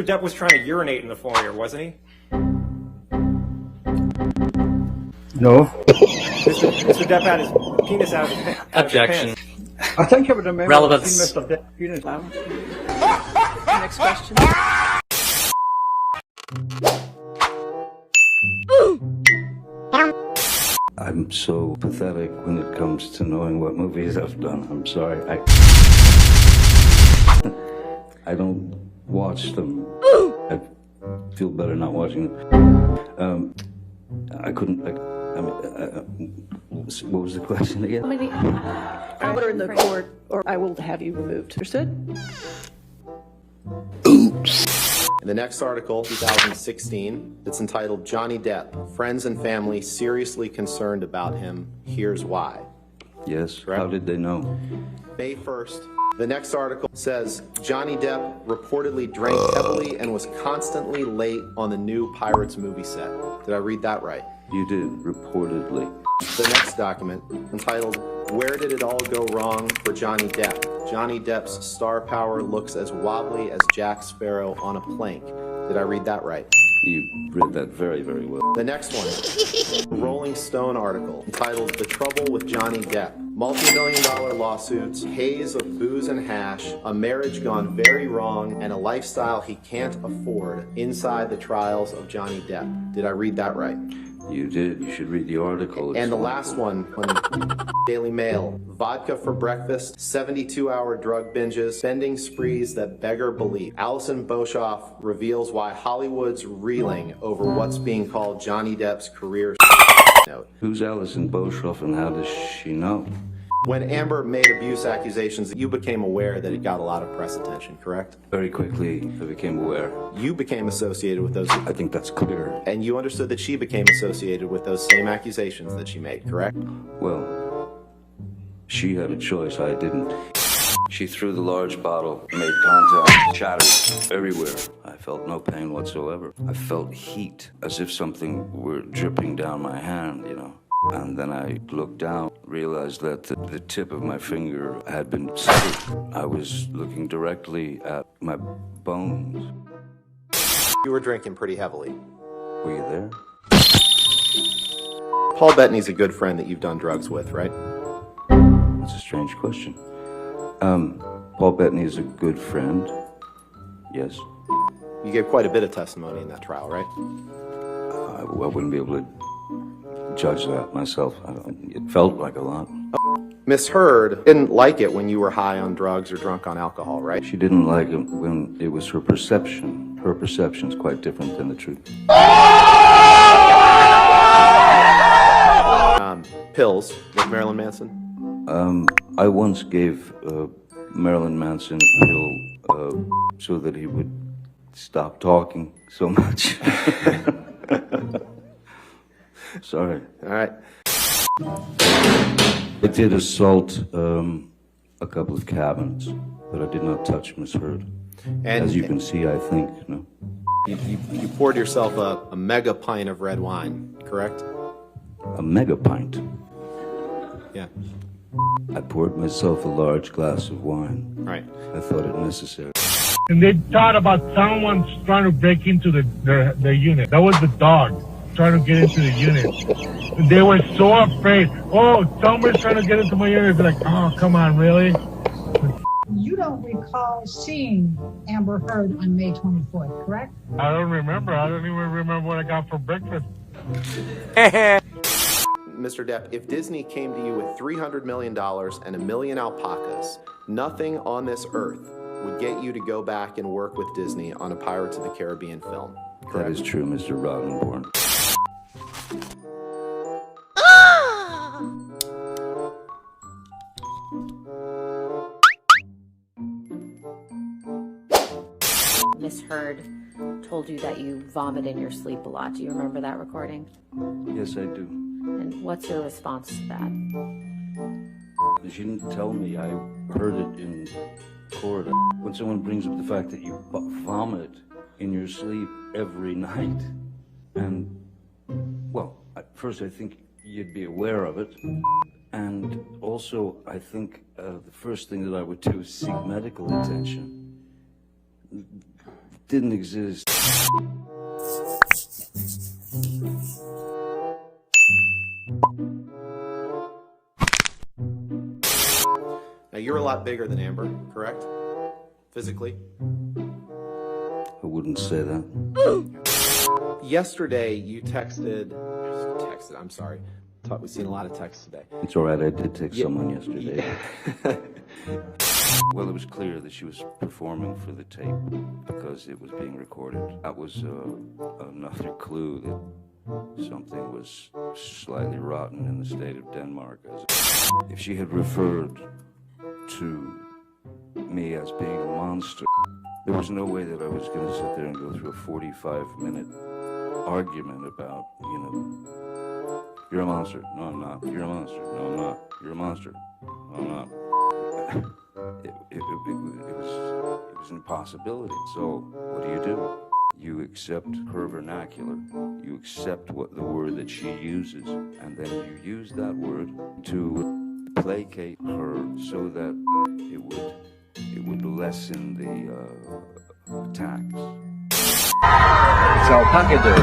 Depp was trying to urinate in the foyer, wasn't he? No. Mr. Depp had his penis out of his pants. Objection. I think I would remember Relevance. seeing Mr. Depp penis. Next question. I'm so pathetic when it comes to knowing what movies I've done. I'm sorry. I don't watch them. I feel better not watching them. I couldn't. What was the question again? Order in the court, or I will have you removed. Understood? In the next article, 2016, it's entitled Johnny Depp, Friends and Family Seriously Concerned About Him. Here's Why. Yes. Correct. How did they know? May 1st. The next article says Johnny Depp reportedly drank heavily and was constantly late on the new Pirates movie set. Did I read that right? You did, reportedly. The next document, entitled Where Did It All Go Wrong for Johnny Depp? Johnny Depp's star power looks as wobbly as Jack Sparrow on a plank. Did I read that right? You read that very, very well. The next one, Rolling Stone article, entitled The Trouble with Johnny Depp. Multi-million-dollar lawsuits, haze of booze and hash, a marriage gone very wrong, and a lifestyle he can't afford inside the trials of Johnny Depp. Did I read that right? You did. You should read the article. And the last one, Daily Mail. Vodka for breakfast, 72-hour drug binges, spending sprees that beggar belief. Alison Boshoff reveals why Hollywood's reeling over what's being called Johnny Depp's career note. Who's Alison Boshoff and how does she know? When Amber made abuse accusations, you became aware that it got a lot of press attention, correct? Very quickly, I became aware. You became associated with those, I think that's clear. and you understood that she became associated with those same accusations that she made, correct? Well, she had a choice, I didn't. She threw the large bottle, made contact, shattered everywhere. I felt no pain whatsoever. I felt heat, as if something were dripping down my hand, you know. And then I looked down, realized that the tip of my finger had been severed. I was looking directly at my bones. You were drinking pretty heavily. Were you there? Paul Bettany's a good friend that you've done drugs with, right? That's a strange question. Paul Bettany is a good friend. Yes. You gave quite a bit of testimony in that trial, right? I wouldn't be able to judge that myself. It felt like a lot. Miss Heard didn't like it when you were high on drugs or drunk on alcohol, right? She didn't like it when it was her perception. Her perception's quite different than the truth. Pills with Marilyn Manson? I once gave Marilyn Manson a pill so that he would stop talking so much. Sorry. All right. I did assault a couple of cabinets, but I did not touch Miss Heard. And As you can see, I think, no. you poured yourself a mega pint of red wine, correct? A mega pint. Yeah. I poured myself a large glass of wine. Right. I thought it necessary. And they thought about someone trying to break into their unit. That was the dog trying to get into the unit. And they were so afraid. Oh, somebody's trying to get into my unit. They're like, oh, come on, really? You don't recall seeing Amber Heard on May 24th, correct? I don't remember. I don't even remember what I got for breakfast. Mr. Depp, if Disney came to you with $300 million and a million alpacas, nothing on this earth would get you to go back and work with Disney on a Pirates of the Caribbean film. Correct? That is true, Mr. Roddenborn. Miss Heard told you that you vomit in your sleep a lot. Do you remember that recording? Yes, I do. And what's your response to that? She didn't tell me. I heard it in court. When someone brings up the fact that you vomit in your sleep every night, and, well, at first I think you'd be aware of it, and also I think the first thing that I would do is seek medical attention. didn't exist. Now, you're a lot bigger than Amber, correct? Physically? I wouldn't say that. Yesterday, you texted, I'm sorry. Thought we've seen a lot of texts today. It's all right, I did text someone yesterday. Yeah. Well, it was clear that she was performing for the tape because it was being recorded. That was another clue that something was slightly rotten in the state of Denmark. If she had referred to me as being a monster, there was no way that I was going to sit there and go through a 45-minute argument about, you know, you're a monster. No, I'm not. You're a monster. No, I'm not. You're a monster. No, I'm not. It was an impossibility. So what do? You accept her vernacular. You accept what the word that she uses, and then you use that word to placate her so that it would lessen the attacks. It's alpaca day.